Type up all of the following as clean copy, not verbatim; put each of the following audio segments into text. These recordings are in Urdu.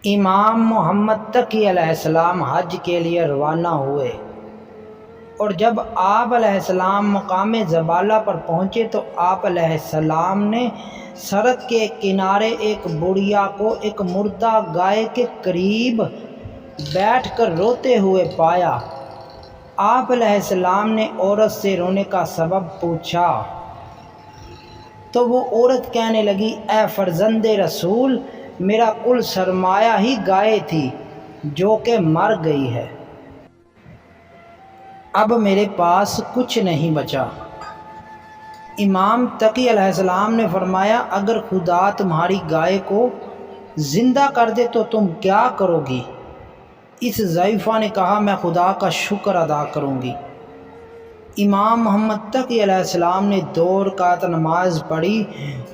امام محمد تقی علیہ السلام حج کے لیے روانہ ہوئے، اور جب آپ علیہ السلام مقام زبالہ پر پہنچے تو آپ علیہ السلام نے سرت کے کنارے ایک بڑھیا کو ایک مردہ گائے کے قریب بیٹھ کر روتے ہوئے پایا۔ آپ علیہ السلام نے عورت سے رونے کا سبب پوچھا تو وہ عورت کہنے لگی، اے فرزند رسول، میرا کل سرمایہ ہی گائے تھی جو کہ مر گئی ہے، اب میرے پاس کچھ نہیں بچا۔ امام تقی علیہ السلام نے فرمایا، اگر خدا تمہاری گائے کو زندہ کر دے تو تم کیا کرو گی؟ اس ضعیفہ نے کہا، میں خدا کا شکر ادا کروں گی۔ امام محمد تقی علیہ السلام نے 2 رکعت نماز پڑھی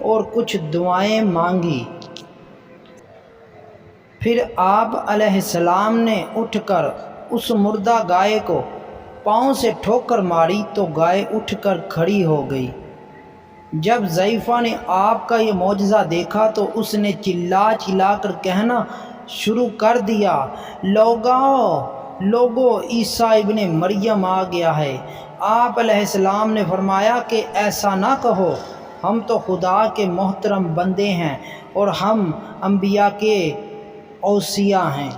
اور کچھ دعائیں مانگی۔ پھر آپ علیہ السلام نے اٹھ کر اس مردہ گائے کو پاؤں سے ٹھوکر ماری تو گائے اٹھ کر کھڑی ہو گئی۔ جب ضعیفہ نے آپ کا یہ معجزہ دیکھا تو اس نے چلا چلا کر کہنا شروع کر دیا، لوگو عیسیٰ ابن مریم آ گیا ہے۔ آپ علیہ السلام نے فرمایا کہ ایسا نہ کہو، ہم تو خدا کے محترم بندے ہیں اور ہم انبیاء کے اوصیاء ہیں۔